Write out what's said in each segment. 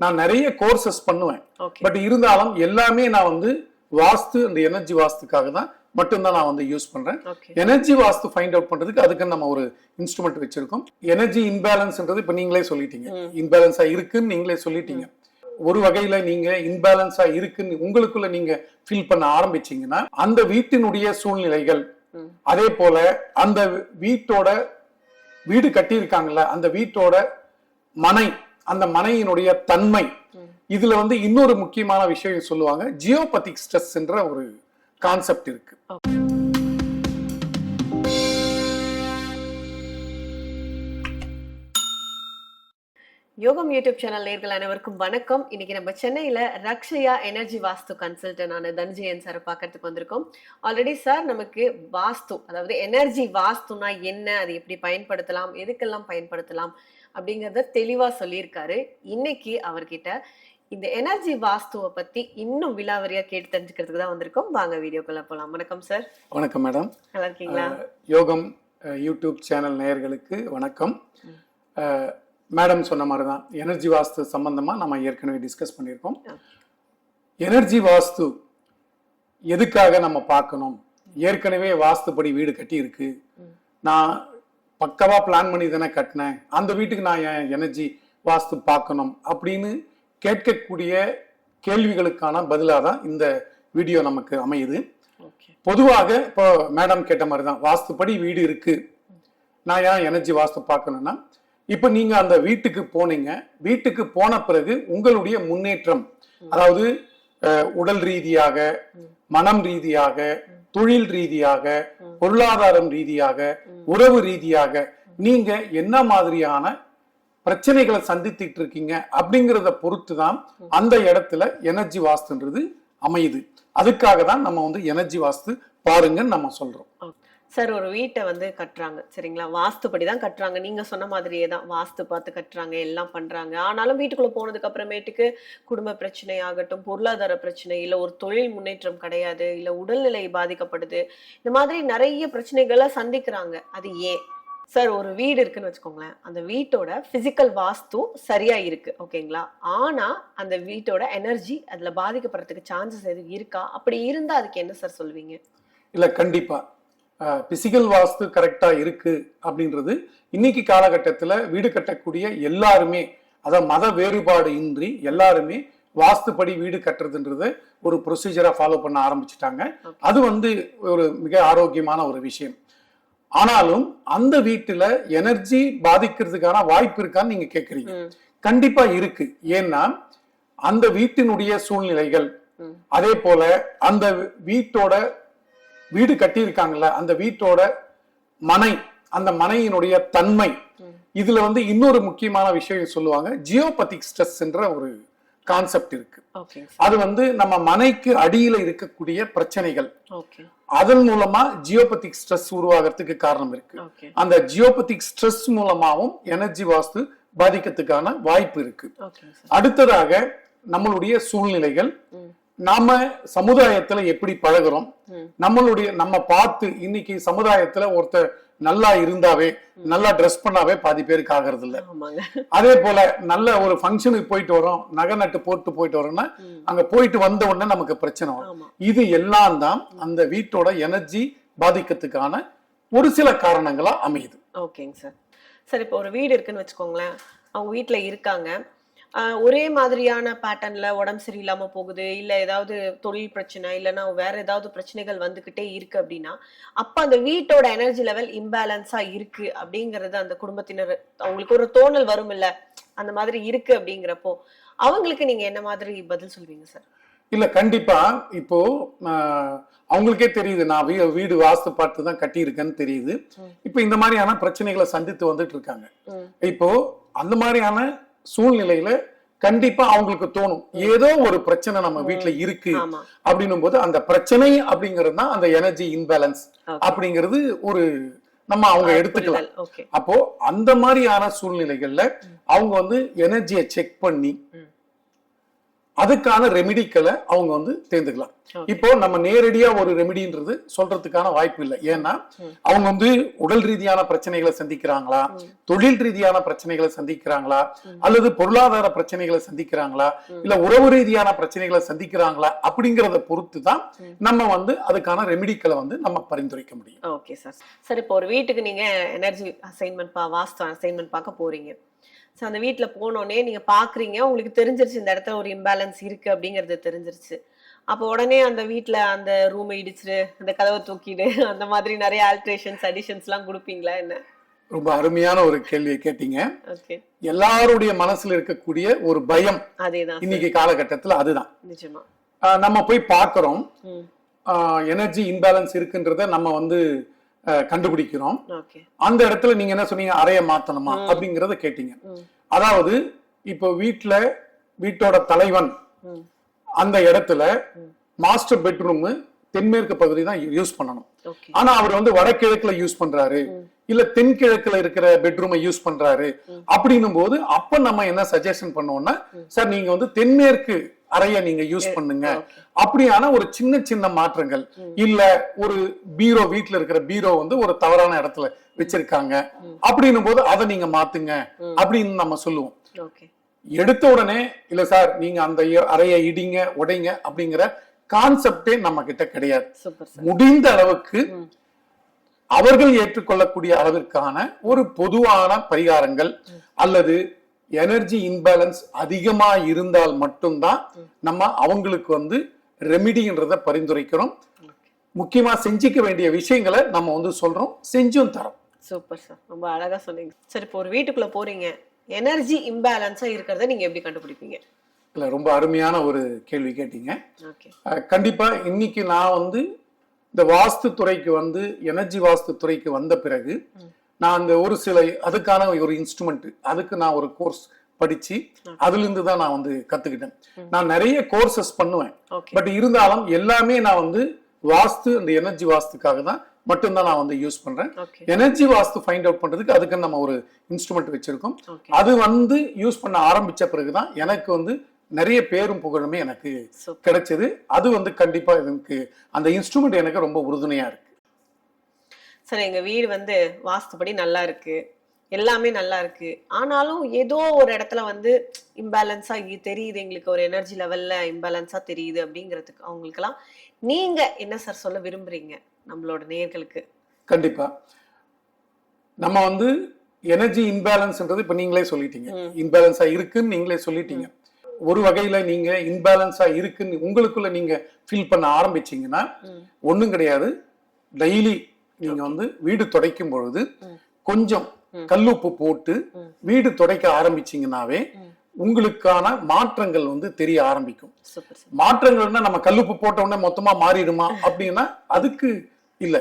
நான் நிறைய கோர்சஸ் பண்ணுவேன். பட் இருந்தாலும் எல்லாமே நான் வந்து வாஸ்து அந்த எனர்ஜி வாஸ்துக்காக தான் மட்டும்தான் நான் வந்து யூஸ் பண்றேன். எனர்ஜி வாஸ்து ஃபைண்ட் அவுட் பண்றதுக்கு அதுக்கு நம்ம ஒரு இன்ஸ்ட்ருமெண்ட் வச்சிருக்கோம். எனர்ஜி இன்பேலன்ஸ்ன்றது இப்ப நீங்களே சொல்லிட்டீங்க, இன்பேலன்ஸா இருக்குன்னு நீங்களே சொல்லிட்டீங்க. ஒரு வகையில நீங்க இன்பேலன்ஸா இருக்குன்னு உங்களுக்குள்ள நீங்க ஃபீல் பண்ண ஆரம்பிச்சீங்கன்னா அந்த வீட்டினுடைய சூழ்நிலைகள், அதே போல அந்த வீடு கட்டி இருக்காங்கல்ல அந்த வீட்டோட மனை, அந்த மனையினுடைய தன்மை, இதுல வந்து இன்னொரு முக்கியமான விஷயம் சொல்லுவாங்க, ஜியோபதிக் ஸ்ட்ரெஸ் என்ற ஒரு கான்செப்ட் இருக்கு. யோகம் யூடியூப் சேனல் நேயர்கள் அனைவருக்கும் வணக்கம். இன்னைக்கு நம்ம சென்னையில ரக்ஷயா எனர்ஜி வாஸ்து கன்சல்டன்டான தனஞ்சயன் சார் பார்க்கறதுக்கு வந்திருக்கோம். ஆல்ரெடி சார் நமக்கு வாஸ்து, அதாவது எனர்ஜி வாஸ்துனா என்ன, அது எப்படி பயன்படுத்தலாம், எதுக்கெல்லாம் பயன்படுத்தலாம் அப்படிங்கறத தெளிவா சொல்லியிருக்காரு. இன்னைக்கு அவர்கிட்ட இந்த எனர்ஜி வாஸ்துவை பத்தி இன்னும் விலாவரியா கேட்டு தெரிஞ்சுக்கிறதுக்கு தான் வந்திருக்கோம். வாங்க வீடியோக்குள்ள போலாம். வணக்கம் சார். வணக்கம் மேடம். நல்லா இருக்கீங்களா? யோகம் யூடியூப் சேனல் நேயர்களுக்கு வணக்கம். மேடம் சொன்ன மாதிரி தான் எனர்ஜி வாஸ்து சம்பந்தமா நம்ம ஏற்கனவே டிஸ்கஸ் பண்ணியிருக்கோம். எனர்ஜி வாஸ்து எதுக்காக நம்ம பார்க்கணும், ஏற்கனவே வாஸ்துப்படி வீடு கட்டி இருக்கு, நான் பக்கவா பிளான் பண்ணி தானே கட்டினேன், அந்த வீட்டுக்கு நான் என் எனர்ஜி வாஸ்து பார்க்கணும் அப்படின்னு கேட்கக்கூடிய கேள்விகளுக்கான பதிலாக தான் இந்த வீடியோ நமக்கு அமையுது. பொதுவாக இப்போ மேடம் கேட்ட மாதிரி தான், வாஸ்துப்படி வீடு இருக்கு, நான் ஏன் எனர்ஜி வாஸ்து பார்க்கணும்னா, இப்ப நீங்க அந்த வீட்டுக்கு போனீங்க, வீட்டுக்கு போன பிறகு உங்களுடைய முன்னேற்றம், அதாவது உடல் ரீதியாக, மனம் ரீதியாக, தொழில் ரீதியாக, பொருளாதாரம் ரீதியாக, உறவு ரீதியாக நீங்க என்ன மாதிரியான பிரச்சனைகளை சந்தித்துட்டு இருக்கீங்க அப்படிங்கிறத பொறுத்து தான் அந்த இடத்துல எனர்ஜி வாஸ்துன்றது அமையுது. அதுக்காக தான் நம்ம வந்து எனர்ஜி வாஸ்து பாருங்கன்னு நம்ம சொல்றோம். சார், ஒரு வீட்டை வந்து கட்டுறாங்க, சரிங்களா? வாஸ்துப்படி தான் கட்டுறாங்க, நீங்க சொன்ன மாதிரியே தான் வாஸ்து பார்த்து கட்டுறாங்க, எல்லாம் பண்றாங்க. ஆனாலும் வீட்டுக்குள்ள போனதுக்கு அப்புறமேட்டுக்கு குடும்ப பிரச்சனை ஆகட்டும், பொருளாதார பிரச்சனை, இல்ல ஒரு தொழில் முன்னேற்றம் கிடையாது, இல்ல உடல்நிலை பாதிக்கப்படுது, இந்த மாதிரி நிறைய பிரச்சனைகளை சந்திக்கிறாங்க. அது ஏன் சார்? ஒரு வீடு இருக்குன்னு வச்சுக்கோங்களேன், அந்த வீட்டோட பிசிக்கல் வாஸ்து சரியா இருக்கு, ஓகேங்களா? ஆனா அந்த வீட்டோட எனர்ஜி அதுல பாதிக்கப்படுறதுக்கு சான்சஸ் எதுவும் இருக்கா? அப்படி இருந்தா அதுக்கு என்ன சார் சொல்வீங்க? இல்ல, கண்டிப்பா பிசிக்கல் வாஸ்து கரெக்டா இருக்கு அப்படின்றது இன்னைக்கு காலகட்டத்தில் வீடு கட்டக்கூடிய எல்லாருமே, அதாவது மத வேறுபாடு இன்றி எல்லாருமே வாஸ்துப்படி வீடு கட்டுறதுன்றது ஒரு ப்ரொசீஜரா ஃபாலோ பண்ண ஆரம்பிச்சுட்டாங்க. அது வந்து ஒரு மிக ஆரோக்கியமான ஒரு விஷயம். ஆனாலும் அந்த வீட்டுல எனர்ஜி பாதிக்கிறதுக்கான வாய்ப்பு இருக்கான்னு நீங்க கேக்குறீங்க. கண்டிப்பா இருக்கு. ஏன்னா அந்த வீட்டினுடைய சூழ்நிலைகள், அதே போல அந்த வீடு கட்டி இருக்காங்கல்ல அந்த வீட்டோட மனை, அந்த மனையினுடைய தன்மை, இதுல வந்து இன்னொரு முக்கியமான விஷயம் சொல்லுவாங்க, ஜியோபதிக் ஸ்ட்ரெஸ் என்ற ஒரு கான்செப்ட் இருக்கு. அது வந்து நம்ம மனைக்கு அடியில இருக்கக்கூடிய பிரச்சனைகள், அதன் மூலமா ஜியோபதிக் ஸ்ட்ரெஸ் உருவாகிறதுக்கு காரணம் இருக்கு. அந்த ஜியோபதிக் ஸ்ட்ரெஸ் மூலமாவும் எனர்ஜி வாஸ்து பாதிக்கிறதுக்கான வாய்ப்பு இருக்கு. அடுத்ததாக நம்மளுடைய சூழ்நிலைகள், நாம சமுதாயத்துல எப்படி பழகுறோம், நம்ம பார்த்து இன்னைக்கு சமுதாயத்துல ஒருத்தர் நல்லா இருந்தாவே, நல்லா ட்ரெஸ் பண்ணாவே பாதி பேருக்கு ஆகிறது இல்ல. அதே போல நல்ல ஒரு ஃபங்க்ஷனுக்கு போயிட்டு வரோம், நகை நட்டு போட்டு போயிட்டு வரோம்னா அங்க போயிட்டு வந்த உடனே நமக்கு பிரச்சனை வரும். இது எல்லாம் தான் அந்த வீட்டோட எனர்ஜி பாதிக்கிறதுக்கான ஒரு சில காரணங்களா அமையுது. ஓகேங்க சார். சார், இப்போ ஒரு வீடு இருக்குன்னு வச்சுக்கோங்களேன், அவங்க வீட்டுல இருக்காங்க, ஒரே மாதிரியான பேட்டர்ன்ல உடம்பு சரியில்லாம போகுது, இல்ல ஏதாவது தொழில் பிரச்சனை, இல்லைன்னா வேற ஏதாவது பிரச்சனைகள் வந்துகிட்டே இருக்கு அப்படின்னா, அப்ப அந்த வீட்டோட எனர்ஜி லெவல் இம்பேலன்ஸா இருக்கு அப்படிங்கறது அந்த குடும்பத்தினர் அவங்களுக்கு ஒரு தோணல் வரும் இல்ல, அந்த மாதிரி இருக்கு அப்படிங்கிறப்போ அவங்களுக்கு நீங்க என்ன மாதிரி பதில் சொல்வீங்க சார்? இல்ல, கண்டிப்பா இப்போ அவங்களுக்கே தெரியுது, நான் வீடு வாஸ்து பார்த்து தான் கட்டி இருக்கேன்னு தெரியுது. இப்ப இந்த மாதிரியான பிரச்சனைகளை சந்தித்து வந்துட்டு இருக்காங்க. இப்போ அந்த மாதிரியான சூழ்நிலையில கண்டிப்பா அவங்களுக்கு தோணும், ஏதோ ஒரு பிரச்சனை நம்ம வீட்டுல இருக்கு அப்படின்னும் போது அந்த பிரச்சனை அப்படிங்கிறது தான் அந்த எனர்ஜி இன்பேலன்ஸ் அப்படிங்கிறது ஒரு நம்ம அவங்க எடுத்துக்கலாம். அப்போ அந்த மாதிரியான சூழ்நிலைகள்ல அவங்க வந்து எனர்ஜியை செக் பண்ணி அதுக்கான ரெமிடிக்களை அவங்க வந்து தேர்ந்துக்கலாம். இப்போ நம்ம நேரடியா ஒரு ரெமிடின்றது சொல்றதுக்கான வாய்ப்பு இல்லை. ஏன்னா அவங்க வந்து உடல் ரீதியான பிரச்சனைகளை சந்திக்கிறாங்களா, தொழில் ரீதியான பிரச்சனைகளை சந்திக்கிறாங்களா, அல்லது பொருளாதார பிரச்சனைகளை சந்திக்கிறாங்களா, இல்ல உறவு ரீதியான பிரச்சனைகளை சந்திக்கிறாங்களா அப்படிங்கறத பொறுத்து தான் நம்ம வந்து அதுக்கான ரெமிடிக்களை வந்து நம்ம பரிந்துரைக்க முடியும். Okay sir. சார் இப்போ ஒரு வீட்டுக்கு நீங்க எனர்ஜி அசைன்மெண்ட் வாஸ்து அசைன்மெண்ட் பார்க்க போறீங்க. ஸோ அந்த வீட்டுல போனோடனே நீங்க பாக்குறீங்க, உங்களுக்கு தெரிஞ்சிருச்சு இந்த இடத்துல ஒரு இம்பேலன்ஸ் இருக்கு அப்படிங்கறது தெரிஞ்சிருச்சு. அப்போ உடனே அந்த வீட்டுல அந்த ரூமை இடிச்சிரு, அந்த கதவை தூக்கிடு, அந்த மாதிரி நிறைய ஆல்ட்ரேஷன்ஸ் அடிஷன்ஸ் எல்லாம் கொடுப்பீங்களா என்ன? ரொம்ப அருமையான ஒரு கேள்வியை கேட்டீங்க. ஓகே. எல்லாருடைய மனசுல இருக்கக்கூடிய ஒரு பயம் அதேதான் இன்னைக்கு காலகட்டத்துல அதுதான். நிஜமா. நம்ம போய் பார்க்கிறோம், எனர்ஜி இம்பேலன்ஸ் இருக்குன்றத நம்ம வந்து கண்டுபிடிக்கிறோம். ஓகே. அந்த இடத்துல நீங்க என்ன சொன்னீங்க, அறைய மாத்தணுமா அப்படிங்கறத கேட்டீங்க. அதாவது இப்போ வீட்டோட தலைவன் அந்த இடத்துல மாஸ்டர் பெட்ரூம் தென்மேற்கு பகுதி தான் யூஸ் பண்ணணும். ஆனா அவர் வந்து வடகிழக்குல யூஸ் பண்றாரு, இல்ல தென்கிழக்குல இருக்கிற பெட்ரூமை யூஸ் பண்றாரு அப்படின்னும் போது அப்ப நம்ம என்ன சஜஷன் பண்ணுவோம்னா, சார் நீங்க வந்து தென்மேற்கு அறைய நீங்க யூஸ் பண்ணுங்க. அப்படியான ஒரு சின்ன சின்ன மாற்றங்கள். இல்ல ஒரு பீரோ, வீட்டுல இருக்கிற பீரோ வந்து ஒரு தவறான இடத்துல வச்சிருக்காங்க அப்படின்னும் போது அதை நீங்க மாத்துங்க அப்படின்னு நம்ம சொல்லுவோம். எடுத்த உடனே இல்ல சார் நீங்க அந்த அறைய இடிங்க உடைங்க அப்படிங்கிற கான்செப்டே நம்ம கிட்ட கிடையாது. முடிந்த அளவுக்கு அவர்கள் ஏற்றுக்கொள்ளக்கூடிய அளவிற்கான ஒரு பொதுவான பரிகாரங்கள் அல்லது எனர்ஜி இம்பேலன்ஸ் அதிகமா இருந்தால் மட்டும்தான் நம்ம அவங்களுக்கு வந்து ரெமிடின்றத பரிந்துரைக்கிறோம். முக்கியமா செஞ்சுக்க வேண்டிய விஷயங்களை நம்ம வந்து சொல்றோம், செஞ்சும் தரோம். சூப்பர் சார், ரொம்ப அழகா சொன்னீங்க. சரி, இப்போ ஒரு வீட்டுக்குள்ள போறீங்க, எனர்ஜி இம்பேலன்ஸா இருக்கிறத நீங்க எப்படி கண்டுபிடிப்பீங்க? இல்ல, ரொம்ப அருமையான ஒரு கேள்வி கேட்டீங்க. கண்டிப்பா இன்னைக்கு நான் வந்து இந்த வாஸ்து துறைக்கு வந்து எனர்ஜி வாஸ்து துறைக்கு வந்த பிறகு நான் அந்த ஒரு சில அதுக்கான ஒரு இன்ஸ்ட்ருமெண்ட், அதுக்கு நான் ஒரு கோர்ஸ் படிச்சு அதுல இருந்து தான் நான் வந்து கத்துக்கிட்டேன். நான் நிறைய கோர்சஸ் பண்ணுவேன், பட் இருந்தாலும் எல்லாமே நான் வந்து வாஸ்து அந்த எனர்ஜி வாஸ்துக்காக தான் மட்டும்தான் நான் வந்து யூஸ் பண்றேன். எனர்ஜி வாஸ்து ஃபைண்ட் அவுட் பண்றதுக்கு அதுக்கு நம்ம ஒரு இன்ஸ்ட்ருமெண்ட் வச்சிருக்கோம். அது வந்து யூஸ் பண்ண ஆரம்பிச்ச பிறகுதான் எனக்கு வந்து நிறைய பேரும் புகழுமே எனக்கு கிடைச்சது. அது வந்து கண்டிப்பா எனக்கு அந்த இன்ஸ்ட்ருமெண்ட் எனக்கு ரொம்ப உறுதுணையா இருக்கு. சார், எங்க வீடு வந்து வாஸ்துபடி நல்லா இருக்கு, எல்லாமே நல்லா இருக்கு, ஆனாலும் ஏதோ ஒரு இடத்துல வந்து இம்பேலன்ஸா தெரியுது, எங்களுக்கு ஒரு எனர்ஜி லெவல்ல இம்பேலன்ஸா தெரியுது அப்படிங்கிறதுக்கு அவங்களுக்கெல்லாம் நீங்க என்ன சார் சொல்ல விரும்புறீங்க நம்மளோட நேயர்களுக்கு? கண்டிப்பா நம்ம வந்து எனர்ஜி இம்பேலன்ஸ்ன்றது இப்ப நீங்களே சொல்லிட்டீங்க, இம்பேலன்ஸா இருக்குன்னு நீங்களே சொல்லிட்டீங்க. ஒரு வகையில நீங்க இம்பேலன்ஸா இருக்குன்னு உங்களுக்குள்ள நீங்க ஃபீல் பண்ண ஆரம்பிச்சீங்கன்னா ஒண்ணும் கிடையாது. டெய்லி நீங்க வந்து வீடு துடைக்கும் பொழுது கொஞ்சம் கல்லுப்பு போட்டு வீடு துடைக்க ஆரம்பிச்சீங்கன்னாவே உங்களுக்கான மாற்றங்கள் வந்து தெரிய ஆரம்பிக்கும். மாற்றங்கள்னா நம்ம கல்லுப்பு போட்ட உடனே மொத்தமா மாறிடுமா அப்படின்னா அதுக்கு இல்ல.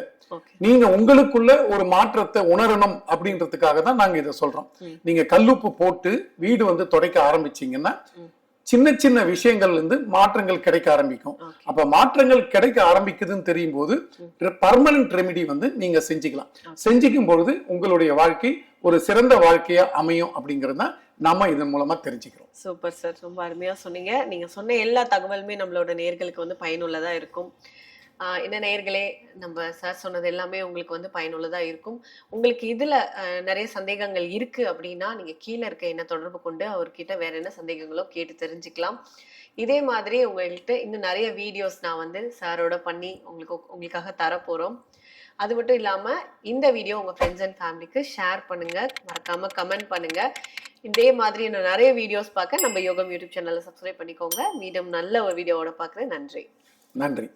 நீங்க உங்களுக்குள்ள ஒரு மாற்றத்தை உணரணும் அப்படின்றதுக்காக தான் நாங்க இதை சொல்றோம். நீங்க கல்லுப்பு போட்டு வீடு வந்து துடைக்க ஆரம்பிச்சீங்கன்னா சின்ன சின்ன விஷயங்கள்ல இருந்து மாற்றங்கள் கிடைக்க ஆரம்பிக்கும். அப்ப மாற்றங்கள் கிடைக்க ஆரம்பிக்குதுன்னு தெரியும் போது பர்மனன்ட் ரெமிடி வந்து நீங்க செஞ்சுக்கலாம். செஞ்சுக்கும் பொழுது உங்களுடைய வாழ்க்கை ஒரு சிறந்த வாழ்க்கையா அமையும் அப்படிங்கறத நாம இதன் மூலமா தெரிஞ்சுக்கிறோம். சூப்பர் சார், ரொம்ப அருமையா சொன்னீங்க. நீங்க சொன்ன எல்லா தகவலுமே நம்மளோட நேயர்களுக்கு வந்து பயனுள்ளதா இருக்கும். என்ன நேயர்களே, நம்ம சார் சொன்னது எல்லாமே உங்களுக்கு வந்து பயனுள்ளதா இருக்கும். உங்களுக்கு இதுல நிறைய சந்தேகங்கள் இருக்கு அப்படின்னா நீங்க கீழே இருக்க என்ன தொடர்பு கொண்டு அவர்கிட்ட வேற என்ன சந்தேகங்களோ கேட்டு தெரிஞ்சுக்கலாம். இதே மாதிரி உங்கள்கிட்ட இன்னும் நிறைய வீடியோஸ் நான் வந்து சாரோட பண்ணி உங்களுக்காக தரப்போறோம். அது மட்டும் இல்லாம இந்த வீடியோ உங்க ஃப்ரெண்ட்ஸ் அண்ட் ஃபேமிலிக்கு ஷேர் பண்ணுங்க, மறக்காம கமெண்ட் பண்ணுங்க. இதே மாதிரி இன்னும் நிறைய வீடியோஸ் பார்க்க நம்ம யோகம் யூடியூப் சேனலை சப்ஸ்கிரைப் பண்ணிக்கோங்க. மீண்டும் நல்ல ஒரு வீடியோவோட பார்க்குறேன். நன்றி. நன்றி.